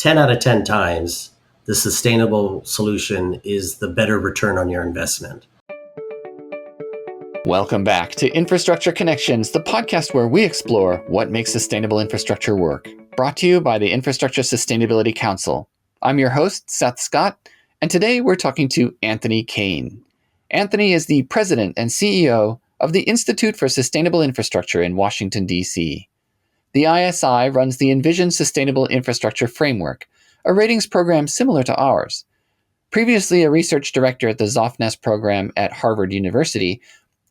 10 out of 10 times, the sustainable solution is the better return on your investment. Welcome back to Infrastructure Connections, the podcast where we explore what makes sustainable infrastructure work. Brought to you by the Infrastructure Sustainability Council. I'm your host, Seth Scott, and today we're talking to Anthony Kane. Anthony is the president and CEO of the Institute for Sustainable Infrastructure in Washington, D.C. The ISI runs the Envision Sustainable Infrastructure Framework, a ratings program similar to ours. Previously a research director at the Zofness program at Harvard University,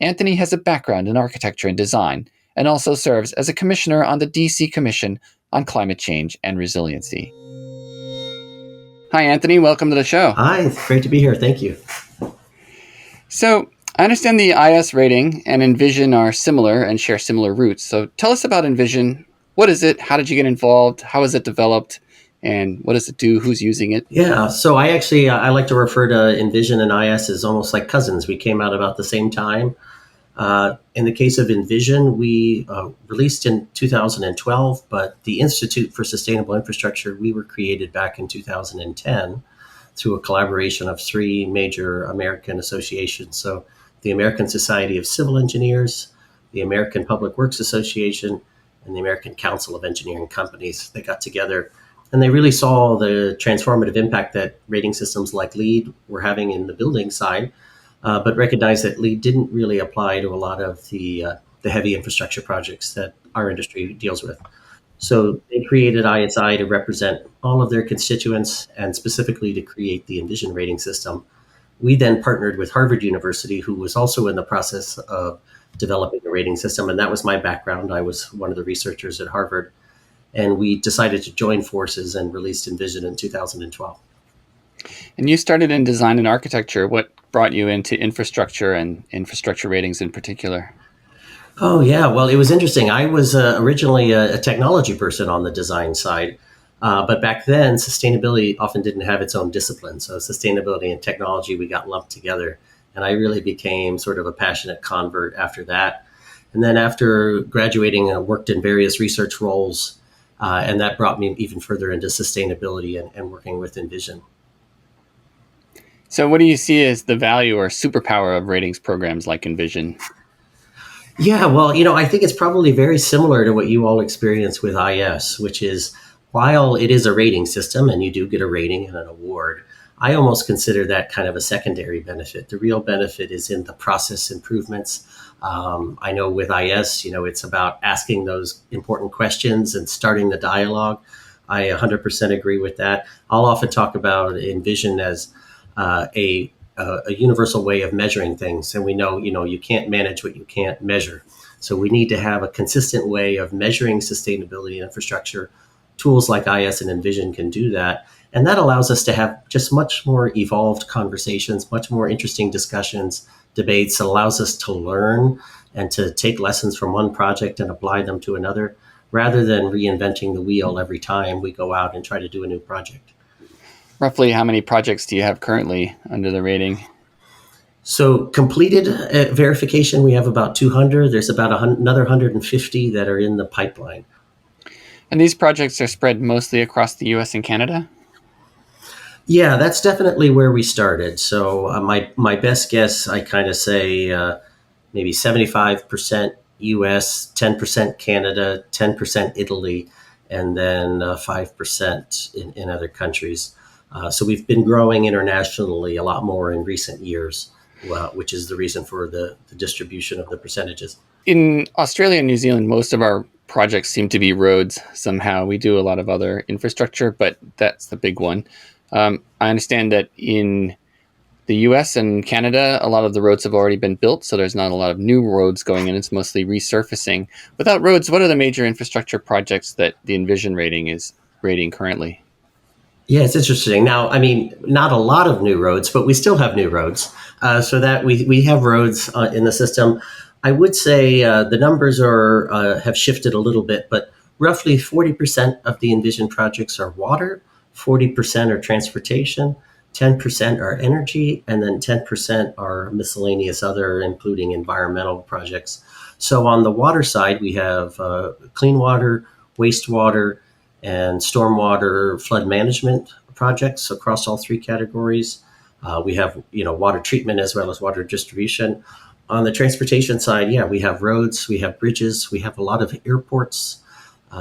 Anthony has a background in architecture and design and also serves as a commissioner on the D.C. Commission on Climate Change and Resiliency. Hi, Anthony. Welcome to the show. Hi, it's great to be here. Thank you. So I understand the IS rating and Envision are similar and share similar roots. So tell us about Envision. What is it? How did you get involved? How is it developed? And what does it do? Who's using it? Yeah, so I like to refer to Envision and IS as almost like cousins. We came out about the same time. In the case of Envision, we released in 2012, but the Institute for Sustainable Infrastructure, we were created back in 2010 through a collaboration of three major American associations. So the American Society of Civil Engineers, the American Public Works Association, and the American Council of Engineering Companies. They got together and they really saw the transformative impact that rating systems like LEED were having in the building side, but recognized that LEED didn't really apply to a lot of the heavy infrastructure projects that our industry deals with. So they created ISI to represent all of their constituents and specifically to create the Envision rating system. We then partnered with Harvard University, who was also in the process of developing a rating system. And that was my background. I was one of the researchers at Harvard. And we decided to join forces and released Envision in 2012. And you started in design and architecture. What brought you into infrastructure and infrastructure ratings in particular? Oh, yeah. Well, it was interesting. I was originally a technology person on the design side. But back then, sustainability often didn't have its own discipline. So sustainability and technology, we got lumped together. And I really became sort of a passionate convert after that. And then after graduating, I worked in various research roles. And that brought me even further into sustainability and working with Envision. So what do you see as the value or superpower of ratings programs like Envision? Yeah, well, I think it's probably very similar to what you all experience with IS, which is while it is a rating system and you do get a rating and an award, I almost consider that kind of a secondary benefit. The real benefit is in the process improvements. I know with IS, it's about asking those important questions and starting the dialogue. I 100% agree with that. I'll often talk about Envision as a universal way of measuring things. And we know, you can't manage what you can't measure. So we need to have a consistent way of measuring sustainability in infrastructure. Tools like IS and Envision can do that. And that allows us to have just much more evolved conversations, much more interesting discussions, debates. It allows us to learn and to take lessons from one project and apply them to another, rather than reinventing the wheel every time we go out and try to do a new project. Roughly how many projects do you have currently under the rating? So completed verification, we have about 200. There's about another 150 that are in the pipeline. And these projects are spread mostly across the U.S. and Canada? Yeah, that's definitely where we started. So my best guess, I kind of say maybe 75% US, 10% Canada, 10% Italy, and then 5% in other countries. So we've been growing internationally a lot more in recent years, which is the reason for the distribution of the percentages. In Australia and New Zealand, most of our projects seem to be roads somehow. We do a lot of other infrastructure, but that's the big one. I understand that in the US and Canada, a lot of the roads have already been built, so there's not a lot of new roads going in. It's mostly resurfacing. Without roads, what are the major infrastructure projects that the Envision rating is rating currently? Yeah, it's interesting. Now, not a lot of new roads, but we still have new roads. So that we have roads in the system. I would say the numbers have shifted a little bit, but roughly 40% of the Envision projects are water, 40% are transportation, 10% are energy, and then 10% are miscellaneous other, including environmental projects. So on the water side, we have clean water, wastewater, and stormwater flood management projects across all three categories. We have, water treatment as well as water distribution. On the transportation side, yeah, we have roads, we have bridges, we have a lot of airports.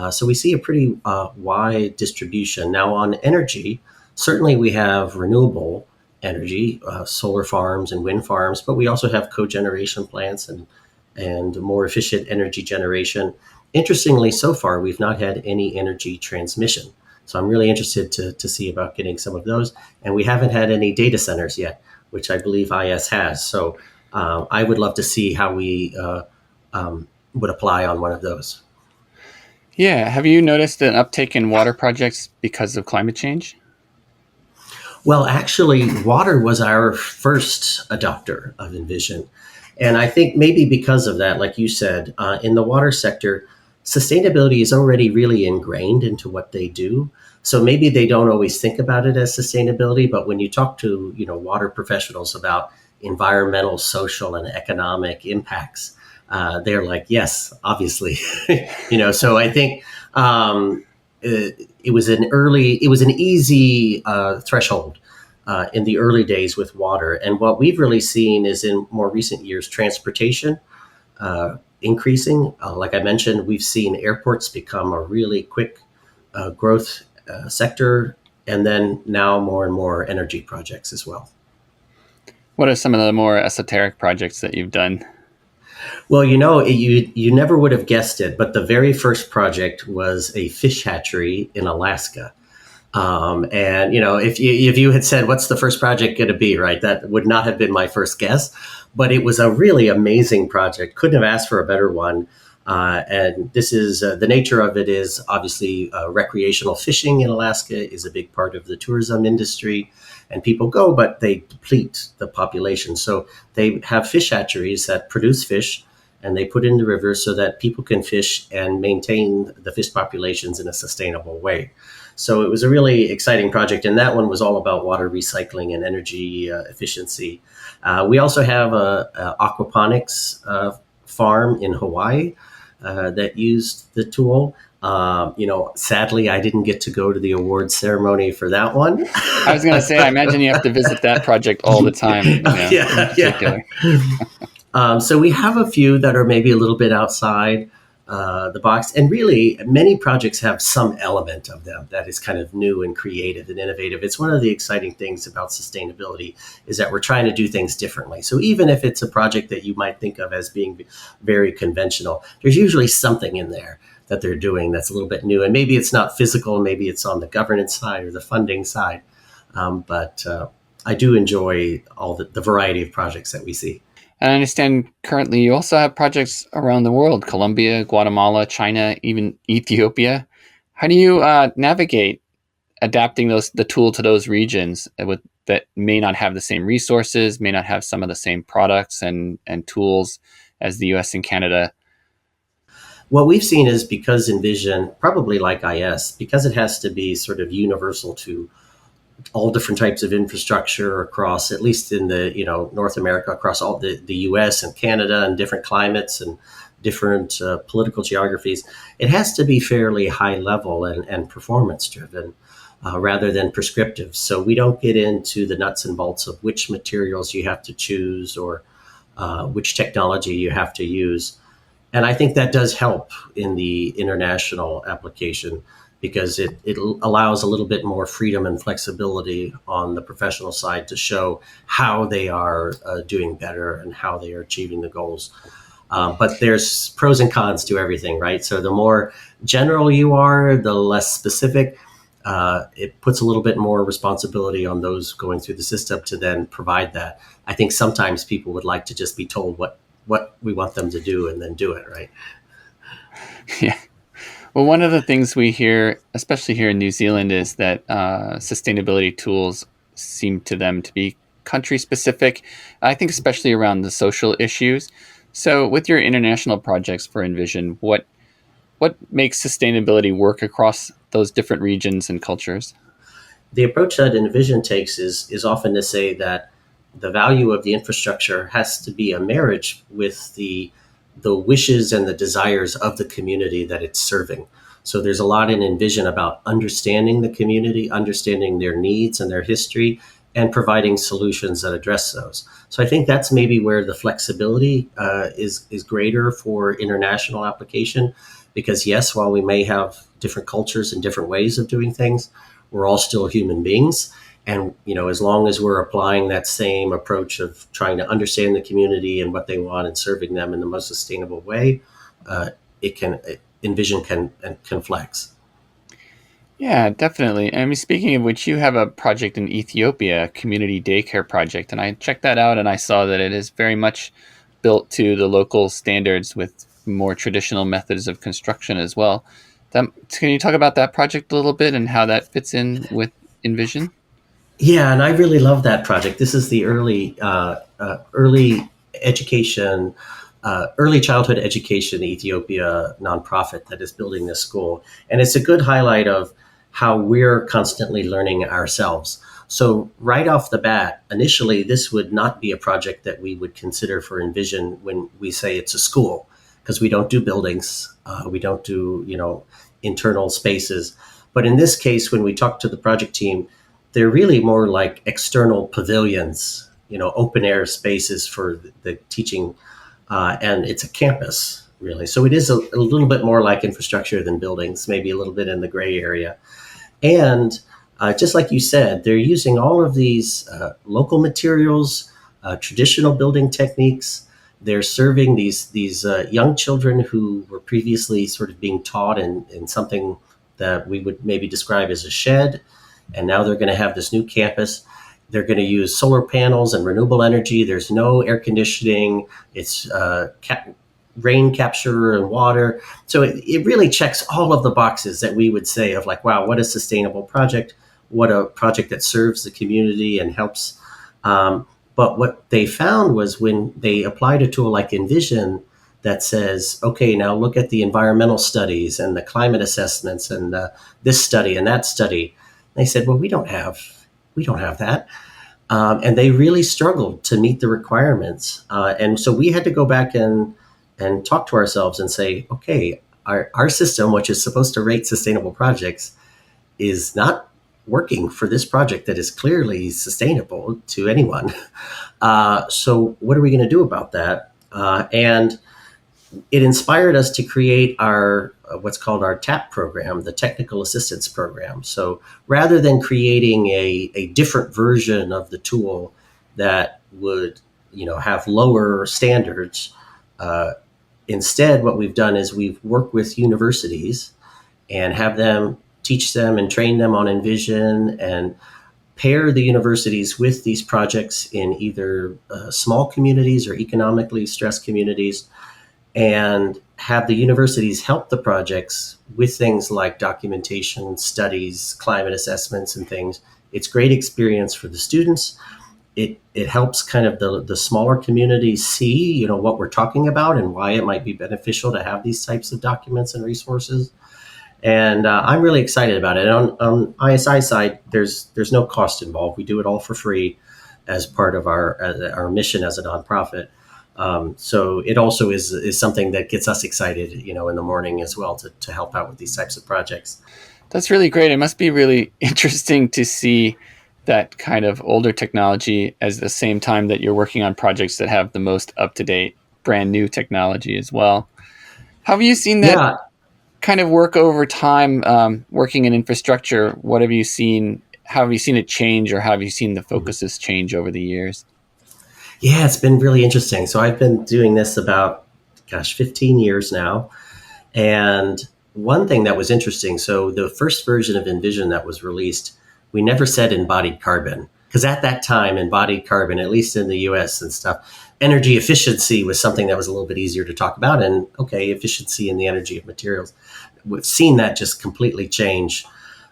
So we see a pretty wide distribution. Now on energy, certainly we have renewable energy, solar farms and wind farms, but we also have cogeneration plants and more efficient energy generation. Interestingly, so far, we've not had any energy transmission. So I'm really interested to see about getting some of those. And we haven't had any data centers yet, which I believe IS has. So I would love to see how we would apply on one of those. Yeah. Have you noticed an uptake in water projects because of climate change? Well, actually, water was our first adopter of Envision. And I think maybe because of that, like you said, in the water sector, sustainability is already really ingrained into what they do. So maybe they don't always think about it as sustainability, but when you talk to, water professionals about environmental, social, and economic impacts, they're like, yes, obviously. So I think it was an easy threshold in the early days with water. And what we've really seen is in more recent years, transportation increasing. Like I mentioned, we've seen airports become a really quick growth sector, and then now more and more energy projects as well. What are some of the more esoteric projects that you've done? Well, you never would have guessed it, but the very first project was a fish hatchery in Alaska. And if you had said, "What's the first project going to be?" Right, that would not have been my first guess, but it was a really amazing project. Couldn't have asked for a better one. And this is the nature of it is obviously recreational fishing in Alaska is a big part of the tourism industry, and people go, but they deplete the population. So they have fish hatcheries that produce fish, and they put in the rivers so that people can fish and maintain the fish populations in a sustainable way. So it was a really exciting project, and that one was all about water recycling and energy efficiency. We also have a aquaponics farm in Hawaii that used the tool. Sadly, I didn't get to go to the awards ceremony for that one. I was going to say, I imagine you have to visit that project all the time. So we have a few that are maybe a little bit outside the box. And really, many projects have some element of them that is kind of new and creative and innovative. It's one of the exciting things about sustainability is that we're trying to do things differently. So even if it's a project that you might think of as being very conventional, there's usually something in there that they're doing that's a little bit new. And maybe it's not physical, maybe it's on the governance side or the funding side. But I do enjoy all the variety of projects that we see. And I understand currently you also have projects around the world, Colombia, Guatemala, China, even Ethiopia. How do you navigate adapting the tool to those regions that may not have the same resources, may not have some of the same products and tools as the US and Canada? What we've seen is because Envision, probably like IS, because it has to be sort of universal to all different types of infrastructure across, at least in the North America, across all the US and Canada and different climates and different political geographies, it has to be fairly high level and performance driven rather than prescriptive. So we don't get into the nuts and bolts of which materials you have to choose or which technology you have to use. And I think that does help in the international application because it allows a little bit more freedom and flexibility on the professional side to show how they are doing better and how they are achieving the goals. But there's pros and cons to everything, right? So the more general you are, the less specific. It puts a little bit more responsibility on those going through the system to then provide that. I think sometimes people would like to just be told what we want them to do and then do it, right? Yeah. Well, one of the things we hear, especially here in New Zealand, is that sustainability tools seem to them to be country specific. I think especially around the social issues. So with your international projects for Envision, what makes sustainability work across those different regions and cultures? The approach that Envision takes is often to say that the value of the infrastructure has to be a marriage with the wishes and the desires of the community that it's serving. So there's a lot in Envision about understanding the community, understanding their needs and their history, and providing solutions that address those. So I think that's maybe where the flexibility is greater for international application, because yes, while we may have different cultures and different ways of doing things, we're all still human beings. And as long as we're applying that same approach of trying to understand the community and what they want and serving them in the most sustainable way, it can Envision can flex. Yeah, definitely. I mean, speaking of which, you have a project in Ethiopia, a community daycare project, and I checked that out and I saw that it is very much built to the local standards with more traditional methods of construction as well. Can you talk about that project a little bit and how that fits in with Envision? Yeah, and I really love that project. This is the early education, early childhood education Ethiopia nonprofit that is building this school, and it's a good highlight of how we're constantly learning ourselves. So right off the bat, initially, this would not be a project that we would consider for Envision when we say it's a school, because we don't do buildings, we don't do internal spaces. But in this case, when we talk to the project team, they're really more like external pavilions, open air spaces for the teaching, and it's a campus really. So it is a little bit more like infrastructure than buildings, maybe a little bit in the gray area. And just like you said, they're using all of these local materials, traditional building techniques. They're serving these young children who were previously sort of being taught in something that we would maybe describe as a shed, and now they're going to have this new campus. They're going to use solar panels and renewable energy. There's no air conditioning. It's rain capture and water. So it really checks all of the boxes that we would say of like, wow, what a sustainable project. What a project that serves the community and helps. But what they found was when they applied a tool like Envision that says, okay, now look at the environmental studies and the climate assessments and this study and that study. They said, well, we don't have that. And they really struggled to meet the requirements. And so we had to go back and talk to ourselves and say, okay, our system, which is supposed to rate sustainable projects, is not working for this project that is clearly sustainable to anyone. So what are we going to do about that? And it inspired us to create our what's called our TAP program, the Technical Assistance Program. So rather than creating a different version of the tool that would have lower standards, instead what we've done is we've worked with universities and have them teach them and train them on Envision and pair the universities with these projects in either small communities or economically stressed communities, and have the universities help the projects with things like documentation, studies, climate assessments, and things. It's great experience for the students. It helps kind of the smaller communities see, what we're talking about and why it might be beneficial to have these types of documents and resources. And I'm really excited about it. And on ISI side, there's no cost involved. We do it all for free as part of our mission as a nonprofit. So it also is something that gets us excited, in the morning as well to help out with these types of projects. That's really great. It must be really interesting to see that kind of older technology at the same time that you're working on projects that have the most up-to-date, brand new technology as well. How have you seen that Yeah, kind of work over time, working in infrastructure? What have you seen? How have you seen it change, or how have you seen the focuses change over the years? yeah, it's been really interesting. So I've been doing this about, 15 years now. And one thing that was interesting, so the first version of Envision that was released, we never said embodied carbon. Because at that time, embodied carbon, at least in the US and stuff, energy efficiency was something that was a little bit easier to talk about. And okay, efficiency in the energy of materials. We've seen that just completely change.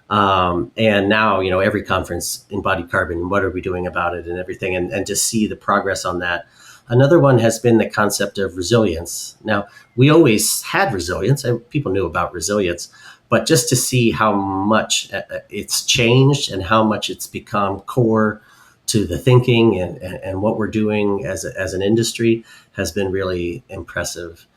And now, every conference, embodied carbon, what are we doing about it and everything, and just see the progress on that. Another one has been the concept of resilience. Now, we always had resilience, and people knew about resilience, but just to see how much it's changed and how much it's become core to the thinking and what we're doing as an industry has been really impressive.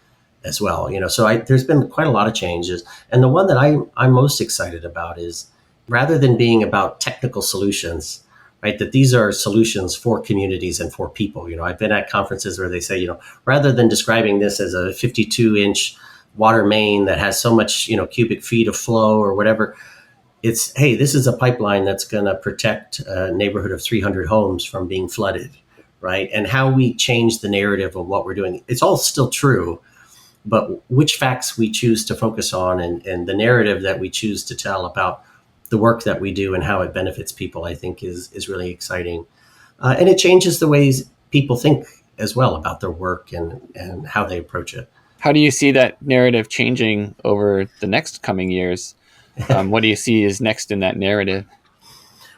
as well. So there's been quite a lot of changes. And the one that I'm most excited about is rather than being about technical solutions, right, that these are solutions for communities and for people. I've been at conferences where they say, rather than describing this as a 52-inch water main that has so much, cubic feet of flow or whatever, it's, hey, this is a pipeline that's going to protect a neighborhood of 300 homes from being flooded, right? And how we change the narrative of what we're doing. It's all still true, but which facts we choose to focus on and the narrative that we choose to tell about the work that we do and how it benefits people, I think is really exciting. And it changes the ways people think as well about their work and how they approach it. How do you see that narrative changing over the next coming years? What do you see is next in that narrative?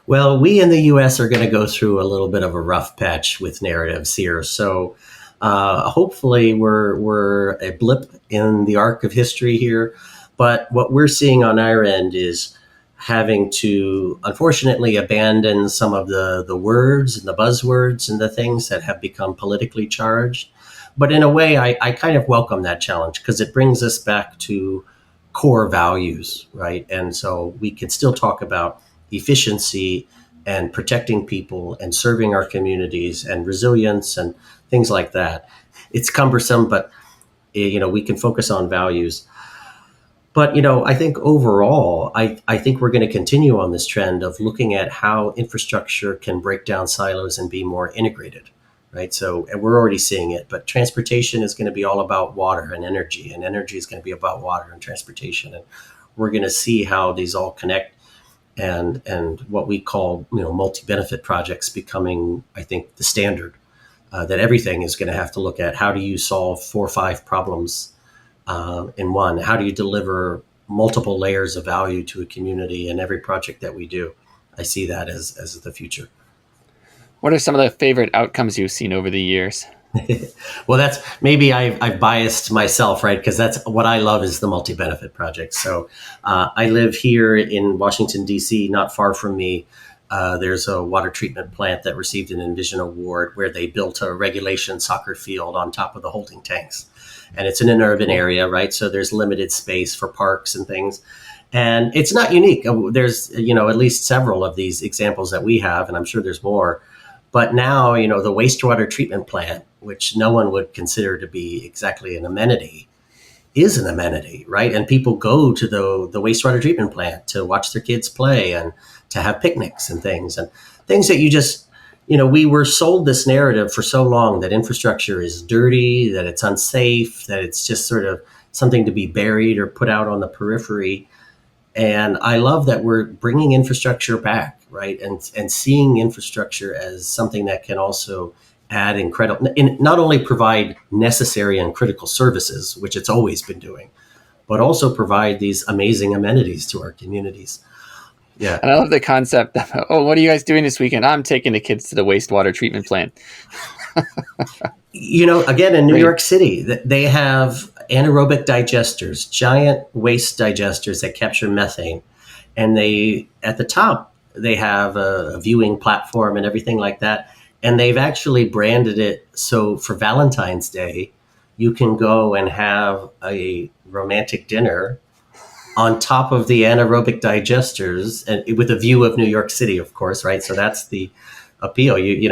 Well, we in the U.S. are going to go through a little bit of a rough patch with narratives here. So hopefully we're a blip in the arc of history here. But what we're seeing on our end is having to, unfortunately, abandon some of the words and the buzzwords and the things that have become politically charged. But in a way, I kind of welcome that challenge because it brings us back to core values, right? And so we can still talk about efficiency and protecting people and serving our communities and resilience and things like that. It's cumbersome, but we can focus on values. But I think overall, I think we're going to continue on this trend of looking at how infrastructure can break down silos and be more integrated, right? So, and we're already seeing it, but transportation is going to be all about water and energy is going to be about water and transportation. And we're going to see how these all connect and what we call, multi-benefit projects becoming, I think, the standard, that everything is going to have to look at how do you solve 4 or 5 problems in one? How do you deliver multiple layers of value to a community in every project that we do? I see that as the future. What are some of the favorite outcomes you've seen over the years? Well, that's maybe I've biased myself, right? Because that's what I love is the multi-benefit projects. So I live here in Washington, D.C., not far from me. There's a water treatment plant that received an Envision award where they built a regulation soccer field on top of the holding tanks. And it's in an urban area, right? So there's limited space for parks and things. And it's not unique. There's, at least several of these examples that we have, and I'm sure there's more. But now, the wastewater treatment plant, which no one would consider to be exactly an amenity, is an amenity, right? And people go to the wastewater treatment plant to watch their kids play and to have picnics and things that you just, we were sold this narrative for so long that infrastructure is dirty, that it's unsafe, that it's just sort of something to be buried or put out on the periphery. And I love that we're bringing infrastructure back, right? And seeing infrastructure as something that can also add not only provide necessary and critical services, which it's always been doing, but also provide these amazing amenities to our communities. Yeah. And I love the concept of, what are you guys doing this weekend? I'm taking the kids to the wastewater treatment plant. Again, in New York City, they have anaerobic digesters, giant waste digesters that capture methane. And at the top, they have a viewing platform and everything like that. And they've actually branded it so for Valentine's Day, you can go and have a romantic dinner on top of the anaerobic digesters and with a view of New York City, of course, right? So that's the appeal. You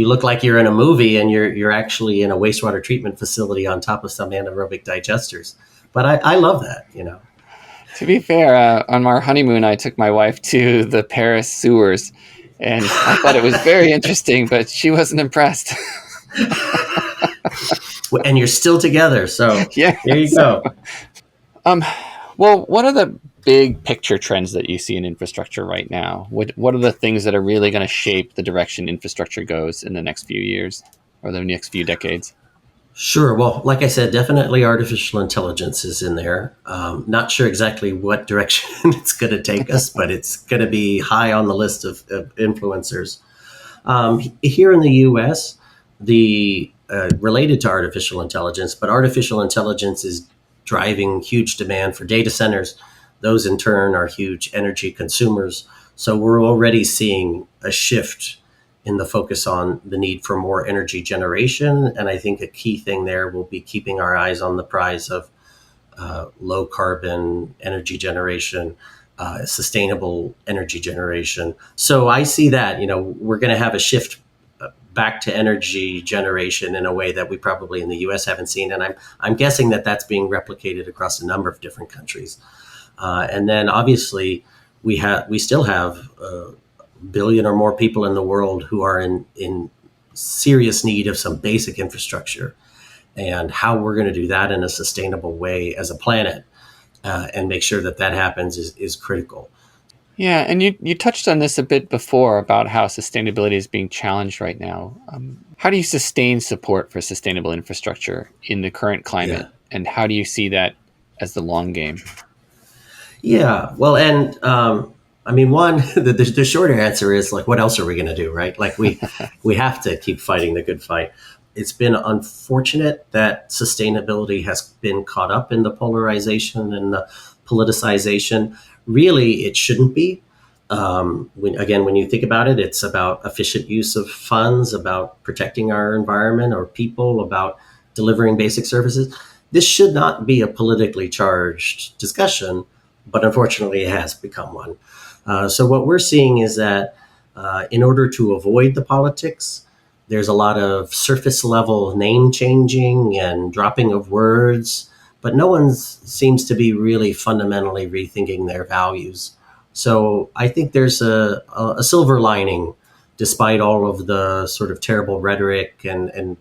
look like you're in a movie and you're actually in a wastewater treatment facility on top of some anaerobic digesters. But I love that, To be fair, on our honeymoon, I took my wife to the Paris sewers, and I thought it was very interesting, but she wasn't impressed. And you're still together, so yeah, there you go. Well, what are the big picture trends that you see in infrastructure right now? What are the things that are really going to shape the direction infrastructure goes in the next few years or the next few decades? Sure. Well, like I said, definitely artificial intelligence is in there. Not sure exactly what direction it's going to take us, but it's going to be high on the list of influencers. Here in the U.S., related to artificial intelligence, but artificial intelligence is driving huge demand for data centers. Those in turn are huge energy consumers. So we're already seeing a shift in the focus on the need for more energy generation. And I think a key thing there will be keeping our eyes on the prize of low carbon energy generation, sustainable energy generation. So I see that, we're going to have a shift back to energy generation in a way that we probably in the US haven't seen. And I'm guessing that that's being replicated across a number of different countries. And then obviously we still have a billion or more people in the world who are in serious need of some basic infrastructure, and how we're going to do that in a sustainable way as a planet and make sure that happens is critical. Yeah, and you touched on this a bit before about how sustainability is being challenged right now. How do you sustain support for sustainable infrastructure in the current climate, Yeah. and how do you see that as the long game? Yeah. Well, and I mean, one, the shorter answer is like, what else are we going to do, right? Like we have to keep fighting the good fight. It's been unfortunate that sustainability has been caught up in the polarization and the politicization. Really, it shouldn't be. When you think about it, it's about efficient use of funds, about protecting our environment or people, about delivering basic services. This should not be a politically charged discussion, but unfortunately, it has become one. So what we're seeing is that in order to avoid the politics, there's a lot of surface level name changing and dropping of words, but no one seems to be really fundamentally rethinking their values. So I think there's a silver lining despite all of the sort of terrible rhetoric and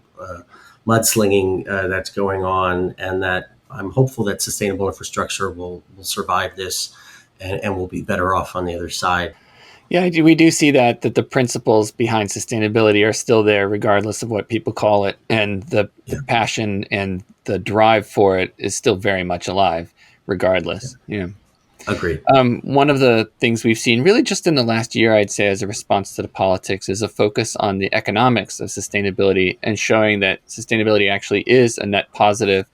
mudslinging that's going on, and that I'm hopeful that sustainable infrastructure will survive this and will be better off on the other side. Yeah, we do see that the principles behind sustainability are still there, regardless of what people call it, and the passion and the drive for it is still very much alive, regardless. Yeah. Agreed. One of the things we've seen really just in the last year, I'd say, as a response to the politics, is a focus on the economics of sustainability and showing that sustainability actually is a net positive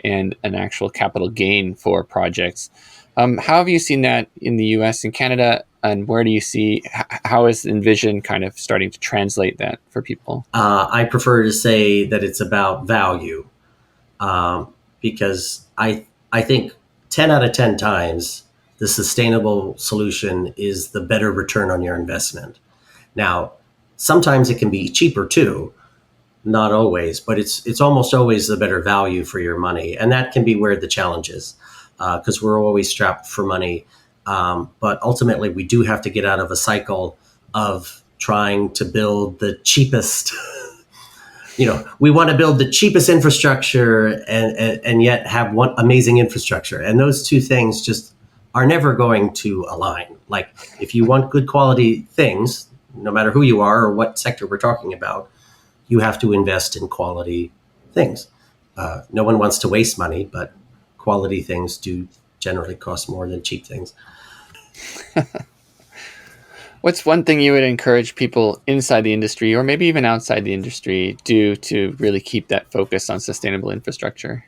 and an actual capital gain for projects. How have you seen that in the US and Canada, and where do you see, how is Envision kind of starting to translate that for people? I prefer to say that it's about value, because I think 10 out of 10 times the sustainable solution is the better return on your investment. Now, sometimes it can be cheaper too, not always, but it's almost always the better value for your money. And that can be where the challenge is, because we're always strapped for money. But ultimately, we do have to get out of a cycle of trying to build the cheapest. We want to build the cheapest infrastructure and yet have one amazing infrastructure. And those two things just are never going to align. Like, if you want good quality things, no matter who you are or what sector we're talking about, you have to invest in quality things. No one wants to waste money, but quality things do generally cost more than cheap things. What's one thing you would encourage people inside the industry, or maybe even outside the industry, do to really keep that focus on sustainable infrastructure?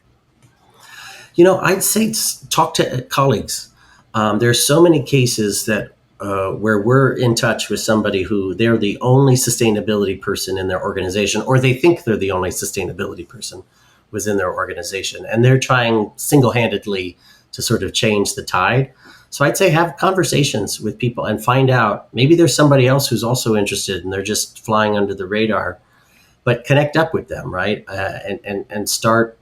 I'd say talk to colleagues. There's so many cases that where we're in touch with somebody who they're the only sustainability person in their organization, or they think they're the only sustainability person within their organization, and they're trying single-handedly to sort of change the tide. So I'd say have conversations with people and find out, maybe there's somebody else who's also interested and they're just flying under the radar, but connect up with them, right? And start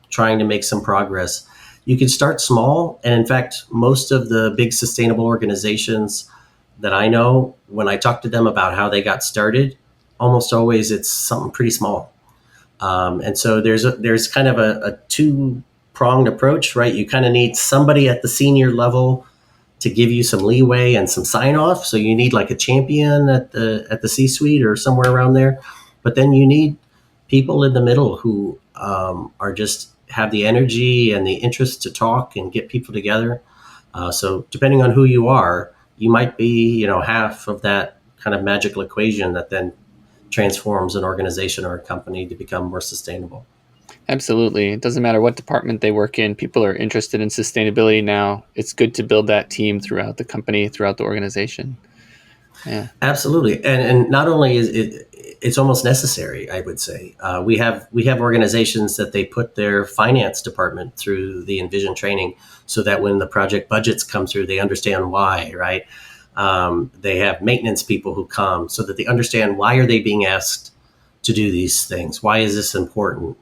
trying to make some progress. You can start small. And in fact, most of the big sustainable organizations that I know, when I talk to them about how they got started, almost always it's something pretty small. And so there's kind of a two-pronged approach, right? You kind of need somebody at the senior level to give you some leeway and some sign off. So you need like a champion at the C-suite or somewhere around there. But then you need people in the middle who are just have the energy and the interest to talk and get people together. So depending on who you are, you might be, half of that kind of magical equation that then transforms an organization or a company to become more sustainable. Absolutely. It doesn't matter what department they work in. People are interested in sustainability now. It's good to build that team throughout the company, throughout the organization. Yeah. Absolutely, and not only is it, it's almost necessary. I would say we have organizations that they put their finance department through the Envision training, so that when the project budgets come through, they understand why. Right? They have maintenance people who come so that they understand why are they being asked to do these things. Why is this important?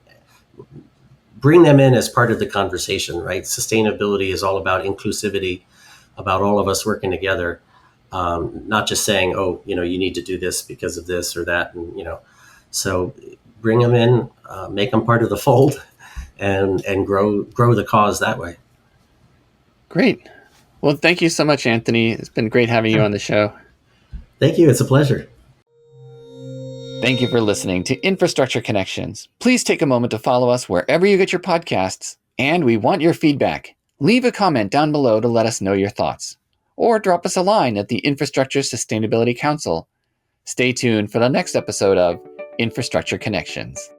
Bring them in as part of the conversation. Right? Sustainability is all about inclusivity, about all of us working together. Not just saying, oh, you need to do this because of this or that, and so bring them in, make them part of the fold, and grow the cause that way. Great. Well, thank you so much, Anthony. It's been great having you on the show. Thank you. It's a pleasure. Thank you for listening to Infrastructure Connections. Please take a moment to follow us wherever you get your podcasts, and we want your feedback. Leave a comment down below to let us know your thoughts, or drop us a line at the Infrastructure Sustainability Council. Stay tuned for the next episode of Infrastructure Connections.